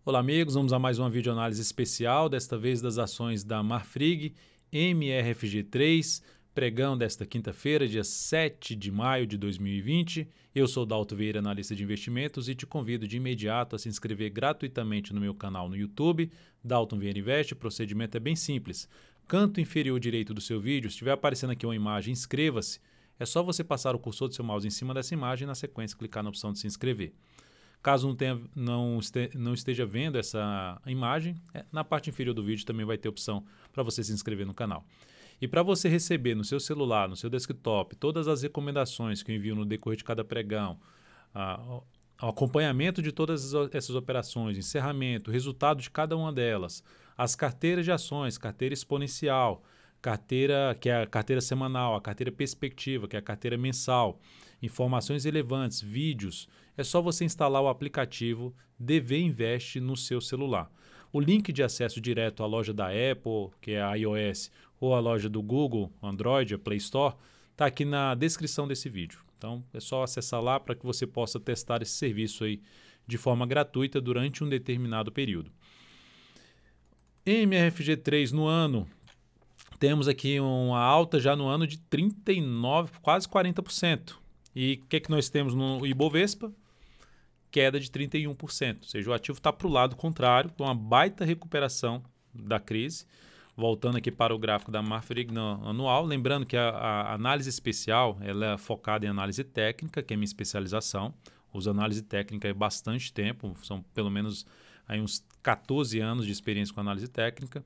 Olá amigos, vamos a mais uma videoanálise especial, desta vez das ações da Marfrig, MRFG3, pregão desta quinta-feira, dia 7 de maio de 2020. Eu sou Dalto Vieira, analista de investimentos, e te convido de imediato a se inscrever gratuitamente no meu canal no YouTube, Dalton Vieira Investe. O procedimento é bem simples. Canto inferior direito do seu vídeo, se estiver aparecendo aqui uma imagem, inscreva-se. É só você passar o cursor do seu mouse em cima dessa imagem e na sequência clicar na opção de se inscrever. Caso não esteja vendo essa imagem, na parte inferior do vídeo também vai ter opção para você se inscrever no canal. E para você receber no seu celular, no seu desktop, todas as recomendações que eu envio no decorrer de cada pregão, o acompanhamento de todas essas operações, encerramento, resultado de cada uma delas, as carteiras de ações, carteira exponencial, carteira que é a carteira semanal, a carteira perspectiva, que é a carteira mensal, informações relevantes, vídeos, é só você instalar o aplicativo DV Invest no seu celular. O link de acesso direto à loja da Apple, que é a iOS, ou à loja do Google, Android, a Play Store, está aqui na descrição desse vídeo. Então é só acessar lá para que você possa testar esse serviço aí de forma gratuita durante um determinado período. MRFG3 no ano, temos aqui uma alta já no ano de 39%, quase 40%. E o que nós temos no Ibovespa? Queda de 31%, ou seja, o ativo está para o lado contrário, com uma baita recuperação da crise. Voltando aqui para o gráfico da Marfrig anual, lembrando que a análise especial ela é focada em análise técnica, que é minha especialização. Uso análise técnica há bastante tempo, são pelo menos aí uns 14 anos de experiência com análise técnica.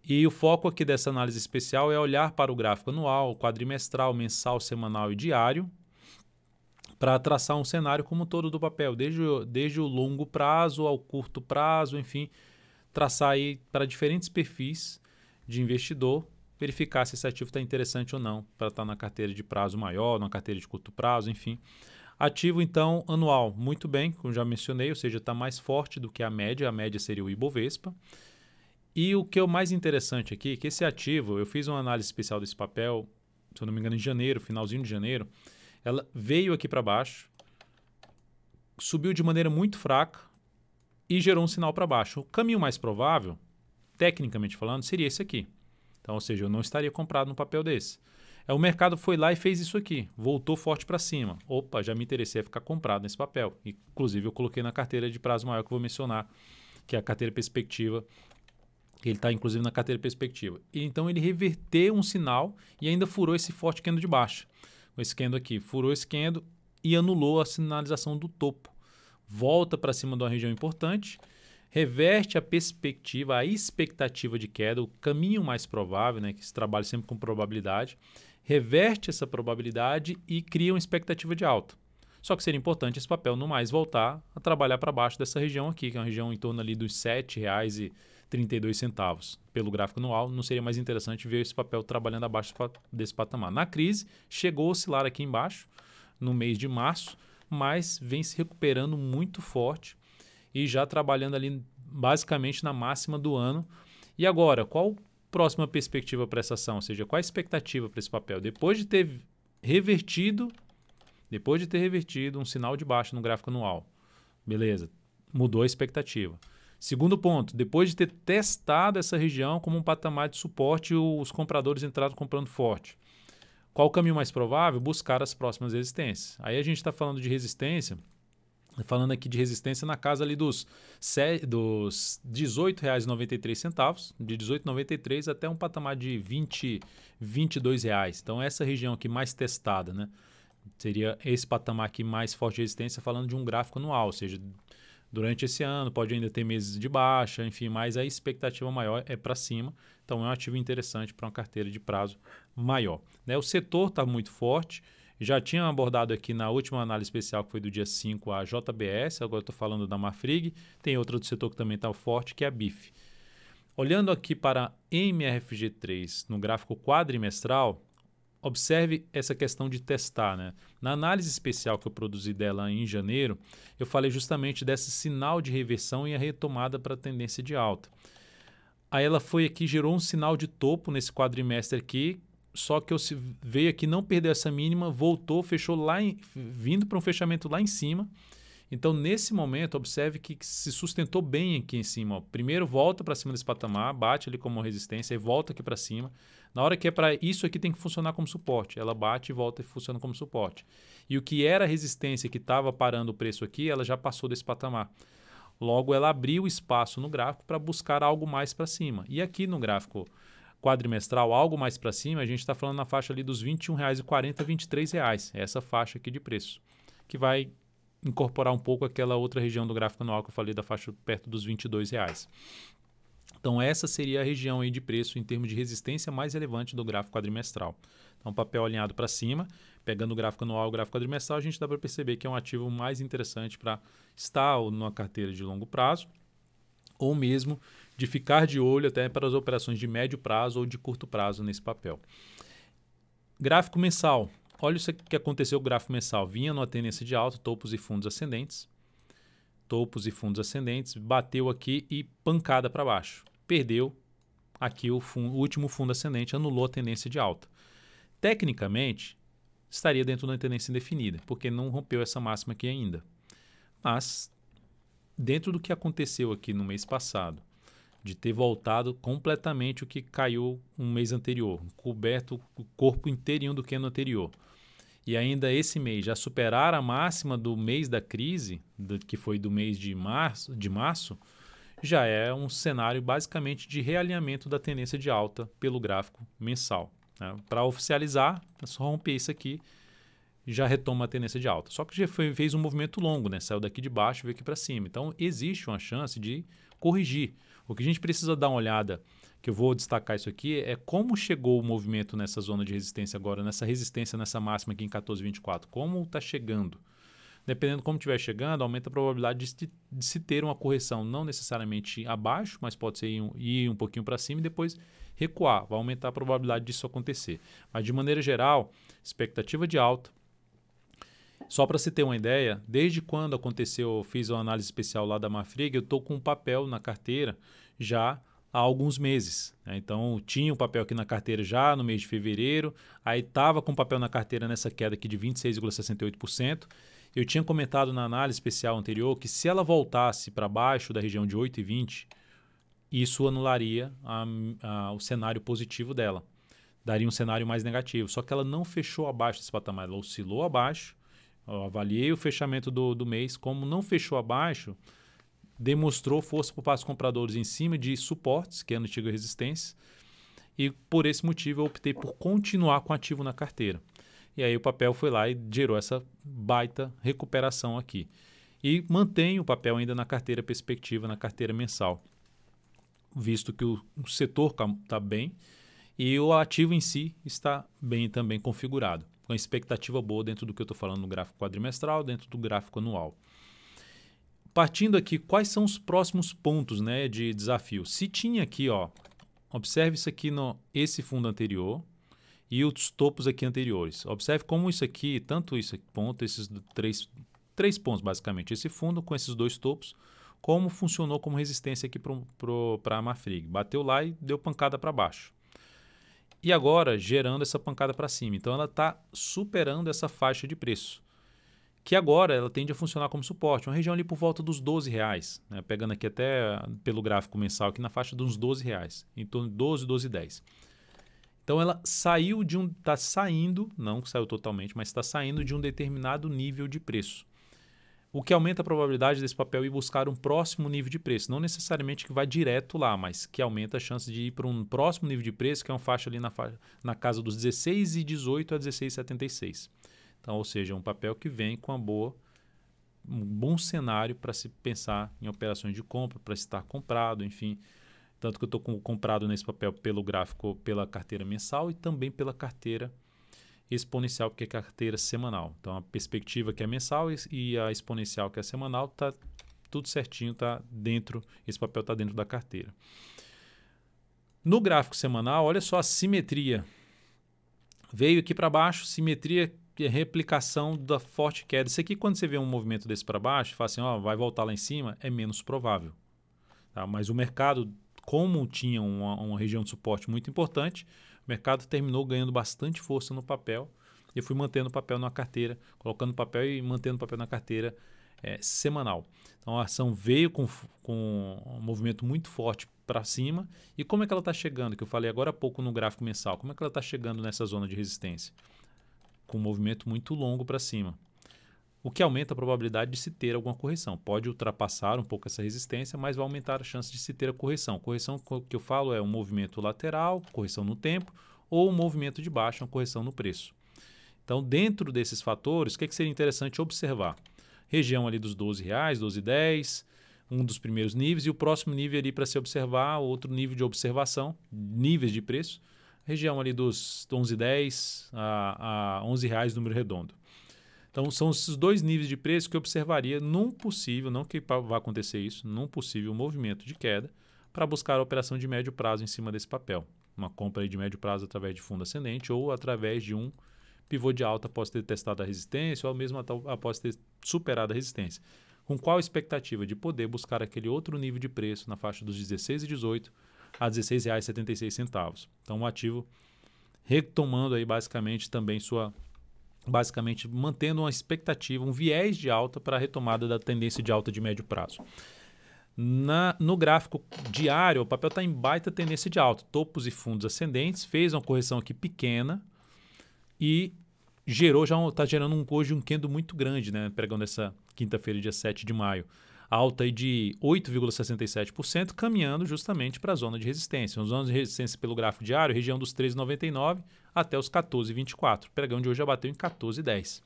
E o foco aqui dessa análise especial é olhar para o gráfico anual, quadrimestral, mensal, semanal e diário, para traçar um cenário como um todo do papel, desde o longo prazo ao curto prazo, enfim, traçar aí para diferentes perfis de investidor, verificar se esse ativo está interessante ou não, para estar na carteira de prazo maior, na carteira de curto prazo, enfim. Ativo, então, anual, muito bem, como já mencionei, ou seja, está mais forte do que a média seria o Ibovespa. E o que é o mais interessante aqui é que esse ativo, eu fiz uma análise especial desse papel, se eu não me engano, em janeiro, finalzinho de janeiro, ela veio aqui para baixo, subiu de maneira muito fraca e gerou um sinal para baixo. O caminho mais provável, tecnicamente falando, seria esse aqui. Então, ou seja, eu não estaria comprado num papel desse. O mercado foi lá e fez isso aqui, voltou forte para cima. Opa, já me interessei a ficar comprado nesse papel. Inclusive, eu coloquei na carteira de prazo maior que eu vou mencionar, que é a carteira perspectiva. Ele está, inclusive, na carteira perspectiva. E, então, ele reverteu um sinal e ainda furou esse forte candle de baixa. Esse candle aqui, furou esse candle e anulou a sinalização do topo. Volta para cima de uma região importante, reverte a perspectiva, a expectativa de queda, o caminho mais provável, né, que se trabalha sempre com probabilidade, reverte essa probabilidade e cria uma expectativa de alta. Só que seria importante esse papel no mais voltar a trabalhar para baixo dessa região aqui, que é uma região em torno ali dos R$ 7,32. Pelo gráfico anual, não seria mais interessante ver esse papel trabalhando abaixo desse patamar. Na crise, chegou a oscilar aqui embaixo, no mês de março, mas vem se recuperando muito forte e já trabalhando ali basicamente na máxima do ano. E agora, qual a próxima perspectiva para essa ação? Ou seja, qual a expectativa para esse papel? Depois de ter revertido um sinal de baixa no gráfico anual, beleza, mudou a expectativa. Segundo ponto, depois de ter testado essa região como um patamar de suporte, os compradores entraram comprando forte. Qual o caminho mais provável? Buscar as próximas resistências. Aí a gente está falando de resistência, falando aqui de resistência na casa ali dos R$ 18,93, de R$ 18,93 até um patamar de R$ 22. Então essa região aqui mais testada, né? Seria esse patamar aqui mais forte de resistência, falando de um gráfico anual, ou seja, durante esse ano pode ainda ter meses de baixa, enfim, mas a expectativa maior é para cima. Então é um ativo interessante para uma carteira de prazo maior. O setor está muito forte. Já tinha abordado aqui na última análise especial, que foi do dia 5, a JBS, agora estou falando da Marfrig. Tem outra do setor que também está forte, que é a BIF. Olhando aqui para MRFG3 no gráfico quadrimestral, observe essa questão de testar, né? Na análise especial que eu produzi dela em janeiro, eu falei justamente desse sinal de reversão e a retomada para a tendência de alta. Aí ela foi aqui, gerou um sinal de topo nesse quadrimestre aqui, só que veio aqui, não perdeu essa mínima, voltou, fechou lá, vindo para um fechamento lá em cima Então, nesse momento, observe que se sustentou bem aqui em cima. Ó. Primeiro, volta para cima desse patamar, bate ali como resistência e volta aqui para cima. Na hora que é para isso aqui tem que funcionar como suporte. Ela bate e volta e funciona como suporte. E o que era resistência que estava parando o preço aqui, ela já passou desse patamar. Logo, ela abriu espaço no gráfico para buscar algo mais para cima. E aqui no gráfico quadrimestral, algo mais para cima, a gente está falando na faixa ali dos R$ 21,40 a R$ 23,00. Essa faixa aqui de preço, que vai incorporar um pouco aquela outra região do gráfico anual que eu falei da faixa perto dos R$ 22,00. Então essa seria a região aí de preço em termos de resistência mais relevante do gráfico quadrimestral. Então papel alinhado para cima, pegando o gráfico anual e o gráfico quadrimestral, a gente dá para perceber que é um ativo mais interessante para estar numa carteira de longo prazo ou mesmo de ficar de olho até para as operações de médio prazo ou de curto prazo nesse papel. Gráfico mensal. Olha o que aconteceu com o gráfico mensal. Vinha numa tendência de alta, topos e fundos ascendentes. Topos e fundos ascendentes. Bateu aqui e pancada para baixo. Perdeu aqui o último fundo ascendente, anulou a tendência de alta. Tecnicamente, estaria dentro da tendência indefinida, porque não rompeu essa máxima aqui ainda. Mas, dentro do que aconteceu aqui no mês passado, de ter voltado completamente o que caiu um mês anterior, coberto o corpo inteirinho do que no anterior. E ainda esse mês já superar a máxima do mês da crise, que foi do mês de março, já é um cenário basicamente de realinhamento da tendência de alta pelo gráfico mensal. Né? Para oficializar, é só romper isso aqui e já retoma a tendência de alta. Só que já fez um movimento longo, né? Saiu daqui de baixo e veio aqui para cima. Então, existe uma chance de corrigir. O que a gente precisa dar uma olhada, que eu vou destacar isso aqui, é como chegou o movimento nessa zona de resistência agora, nessa resistência, nessa máxima aqui em 14,24. Como está chegando? Dependendo de como estiver chegando, aumenta a probabilidade de se ter uma correção, não necessariamente abaixo, mas pode ser ir um pouquinho para cima e depois recuar. Vai aumentar a probabilidade disso acontecer. Mas, de maneira geral, expectativa de alta. Só para você ter uma ideia, desde quando aconteceu, eu fiz uma análise especial lá da Marfrig, eu estou com um papel na carteira já há alguns meses. Né? Então, tinha um papel aqui na carteira já no mês de fevereiro, aí estava com papel na carteira nessa queda aqui de 26,68%. Eu tinha comentado na análise especial anterior que se ela voltasse para baixo da região de 8,20, isso anularia o cenário positivo dela. Daria um cenário mais negativo. Só que ela não fechou abaixo desse patamar, ela oscilou abaixo. Eu avaliei o fechamento do mês, como não fechou abaixo, demonstrou força por passos compradores em cima de suportes, que é a antiga resistência, e por esse motivo eu optei por continuar com ativo na carteira. E aí o papel foi lá e gerou essa baita recuperação aqui. E mantém o papel ainda na carteira perspectiva, na carteira mensal, visto que o setor está bem e o ativo em si está bem também configurado, com expectativa boa dentro do que eu estou falando no gráfico quadrimestral, dentro do gráfico anual. Partindo aqui, quais são os próximos pontos, né, de desafio? Se tinha aqui, ó, observe isso aqui esse fundo anterior e os topos aqui anteriores. Observe como isso aqui, tanto isso aqui, ponto, esses três pontos basicamente, esse fundo com esses dois topos, como funcionou como resistência aqui para a Marfrig. Bateu lá e deu pancada para baixo. E agora gerando essa pancada para cima. Então ela está superando essa faixa de preço, que agora ela tende a funcionar como suporte, uma região ali por volta dos R$12, né? Pegando aqui até pelo gráfico mensal aqui na faixa dos R$12, em torno de 12, 12,10. Então ela saiu está saindo, não saiu totalmente, mas está saindo de um determinado nível de preço. O que aumenta a probabilidade desse papel ir buscar um próximo nível de preço. Não necessariamente que vai direto lá, mas que aumenta a chance de ir para um próximo nível de preço, que é uma faixa ali na casa dos 16,18 a 16,76. Então, ou seja, um papel que vem com um bom cenário para se pensar em operações de compra, para estar comprado, enfim. Tanto que eu estou comprado nesse papel pelo gráfico, pela carteira mensal e também pela carteira exponencial, que é carteira semanal. Então, a perspectiva que é mensal e a exponencial que é semanal, está tudo certinho, está dentro, esse papel está dentro da carteira. No gráfico semanal, olha só a simetria. Veio aqui para baixo, simetria, replicação da forte queda. Isso aqui, quando você vê um movimento desse para baixo, fala assim, ó, vai voltar lá em cima, é menos provável. Tá? Mas o mercado, como tinha uma região de suporte muito importante, o mercado terminou ganhando bastante força no papel. Eu fui mantendo o papel na carteira, colocando papel e mantendo o papel na carteira semanal. Então, a ação veio com um movimento muito forte para cima. E como é que ela está chegando? Que eu falei agora há pouco no gráfico mensal. Como é que ela está chegando nessa zona de resistência? Com um movimento muito longo para cima. O que aumenta a probabilidade de se ter alguma correção. Pode ultrapassar um pouco essa resistência, mas vai aumentar a chance de se ter a correção. Correção que eu falo é um movimento lateral, correção no tempo, ou um movimento de baixa, uma correção no preço. Então, dentro desses fatores, o que seria interessante observar? Região ali dos R$12, R$12,10, um dos primeiros níveis, e o próximo nível ali para se observar, outro nível de observação, níveis de preço, região ali dos R$11,10 a R$11 número redondo. Então, são esses dois níveis de preço que eu observaria num possível, não que vá acontecer isso, num possível movimento de queda para buscar a operação de médio prazo em cima desse papel. Uma compra aí de médio prazo através de fundo ascendente ou através de um pivô de alta após ter testado a resistência ou mesmo após ter superado a resistência. Com qual expectativa? De poder buscar aquele outro nível de preço na faixa dos R$16,18 a R$16,76. Então, um ativo retomando aí basicamente também basicamente mantendo uma expectativa, um viés de alta para a retomada da tendência de alta de médio prazo. No gráfico diário, o papel está em baita tendência de alta, topos e fundos ascendentes, fez uma correção aqui pequena e está gerando hoje um candle muito grande, né? Pegando essa quinta-feira, dia 7 de maio. Alta aí de 8,67%, caminhando justamente para a zona de resistência. A zona de resistência pelo gráfico diário, região dos 13,99 até os 14,24. O pregão de hoje já bateu em 14,10.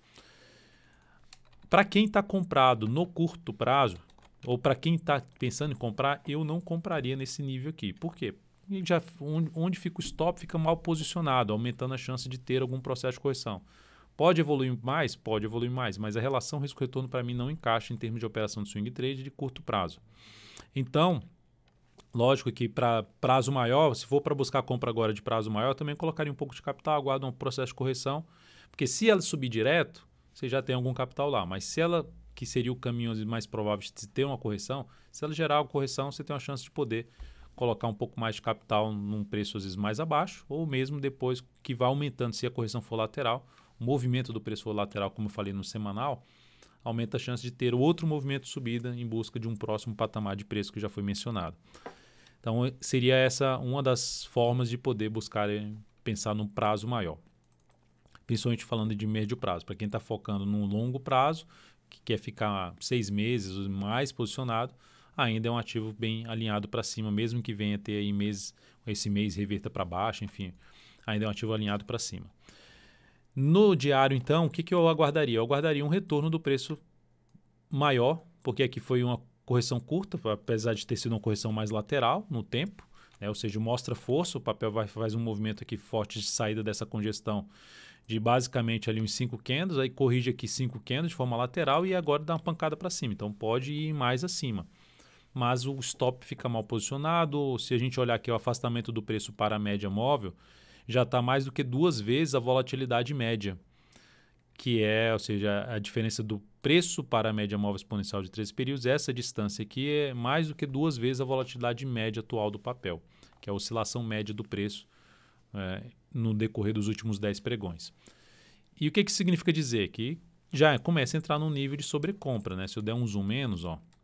Para quem está comprado no curto prazo, ou para quem está pensando em comprar, eu não compraria nesse nível aqui. Por quê? Onde fica o stop fica mal posicionado, aumentando a chance de ter algum processo de correção. Pode evoluir mais? Pode evoluir mais, mas a relação risco-retorno para mim não encaixa em termos de operação de swing trade de curto prazo. Então, lógico que para prazo maior, se for para buscar compra agora de prazo maior, eu também colocaria um pouco de capital, aguardo um processo de correção, porque se ela subir direto, você já tem algum capital lá, mas se ela, que seria o caminho mais provável de ter uma correção, se ela gerar uma correção, você tem uma chance de poder colocar um pouco mais de capital num preço às vezes mais abaixo, ou mesmo depois que vai aumentando, se a correção for lateral, o movimento do preço for lateral, como eu falei no semanal, aumenta a chance de ter outro movimento de subida em busca de um próximo patamar de preço que já foi mencionado. Então, seria essa uma das formas de poder buscar pensar num prazo maior. Principalmente falando de médio prazo. Para quem está focando num longo prazo, que quer ficar 6 meses ou mais posicionado, ainda é um ativo bem alinhado para cima, mesmo que venha ter aí esse mês reverta para baixo, enfim, ainda é um ativo alinhado para cima. No diário, então, o que eu aguardaria? Eu aguardaria um retorno do preço maior, porque aqui foi uma correção curta, apesar de ter sido uma correção mais lateral no tempo, né? Ou seja, mostra força, o papel faz um movimento aqui forte de saída dessa congestão de basicamente ali uns 5 candles, aí corrige aqui 5 candles de forma lateral e agora dá uma pancada para cima, então pode ir mais acima. Mas o stop fica mal posicionado, se a gente olhar aqui o afastamento do preço para a média móvel, já está mais do que 2 vezes a volatilidade média, que é, ou seja, a diferença do preço para a média móvel exponencial de 13 períodos, essa distância aqui é mais do que 2 vezes a volatilidade média atual do papel, que é a oscilação média do preço no decorrer dos últimos 10 pregões. E o que significa dizer? Que já começa a entrar num nível de sobrecompra, né? Se eu der um zoom menos,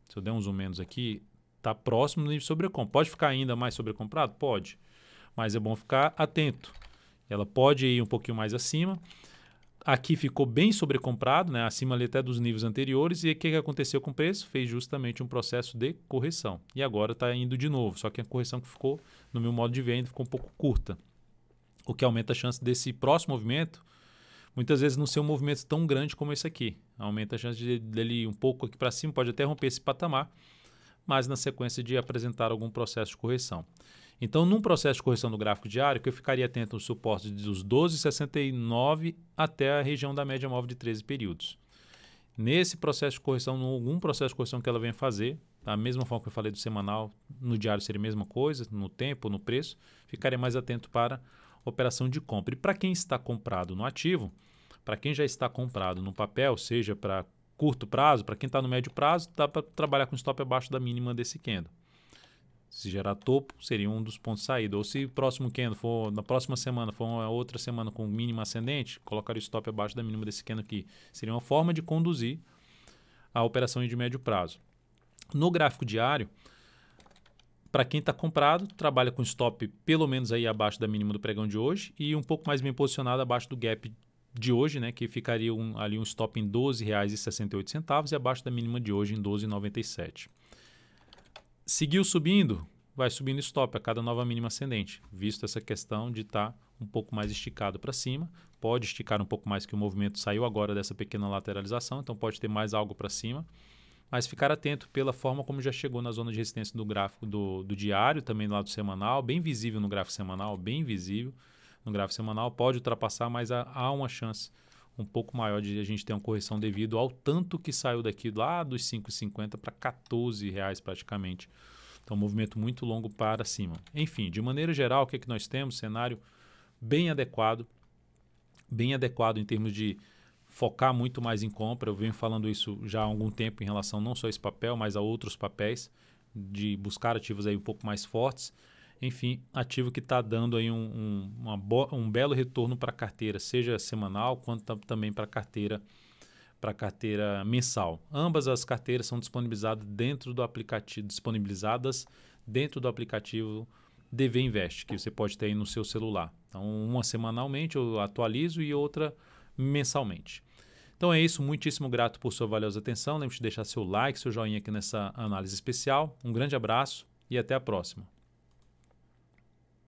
se eu der um zoom menos aqui, está próximo do nível de sobrecompra. Pode ficar ainda mais sobrecomprado? Pode. Mas é bom ficar atento. Ela pode ir um pouquinho mais acima. Aqui ficou bem sobrecomprado, né? Acima ali até dos níveis anteriores. E o que aconteceu com o preço? Fez justamente um processo de correção. E agora está indo de novo. Só que a correção que ficou, no meu modo de ver, ainda ficou um pouco curta. O que aumenta a chance desse próximo movimento, muitas vezes não ser um movimento tão grande como esse aqui. Aumenta a chance dele ir um pouco aqui para cima, pode até romper esse patamar, mas na sequência de apresentar algum processo de correção. Então, num processo de correção do gráfico diário, que eu ficaria atento aos suportes dos 12,69 até a região da média móvel de 13 períodos. Nesse processo de correção, algum processo de correção que ela venha fazer, da mesma forma que eu falei do semanal, no diário seria a mesma coisa, no tempo, no preço, ficaria mais atento para operação de compra. E para quem está comprado no ativo, para quem já está comprado no papel, seja para curto prazo, para quem está no médio prazo, dá para trabalhar com stop abaixo da mínima desse candle. Se gerar topo, seria um dos pontos de saída. Ou se o próximo candle for, na próxima semana, for uma outra semana com mínima ascendente, colocar o stop abaixo da mínima desse candle aqui. Seria uma forma de conduzir a operação de médio prazo. No gráfico diário, para quem está comprado, trabalha com stop pelo menos aí abaixo da mínima do pregão de hoje e um pouco mais bem posicionado abaixo do gap de hoje, né, que ficaria ali um stop em R$ 12,68 e abaixo da mínima de hoje em R$ 12,97. Seguiu subindo, vai subindo stop a cada nova mínima ascendente, visto essa questão de estar um pouco mais esticado para cima. Pode esticar um pouco mais, que o movimento saiu agora dessa pequena lateralização, então pode ter mais algo para cima. Mas ficar atento pela forma como já chegou na zona de resistência do gráfico do diário, também lá do semanal, bem visível no gráfico semanal, bem visível no gráfico semanal. Pode ultrapassar, mas há uma chance um pouco maior de a gente ter uma correção devido ao tanto que saiu daqui lá dos 5,50 para R$ 14,00 praticamente. Então, um movimento muito longo para cima. Enfim, de maneira geral, o que é que nós temos? Cenário bem adequado em termos de focar muito mais em compra. Eu venho falando isso já há algum tempo em relação não só a esse papel, mas a outros papéis, de buscar ativos aí um pouco mais fortes. Enfim, ativo que está dando aí um belo retorno para a carteira, seja semanal, quanto também para a carteira mensal. Ambas as carteiras são disponibilizadas dentro do aplicativo DV Invest, que você pode ter aí no seu celular. Então, uma semanalmente eu atualizo e outra mensalmente. Então é isso, muitíssimo grato por sua valiosa atenção. Lembre-se de deixar seu like, seu joinha aqui nessa análise especial. Um grande abraço e até a próxima.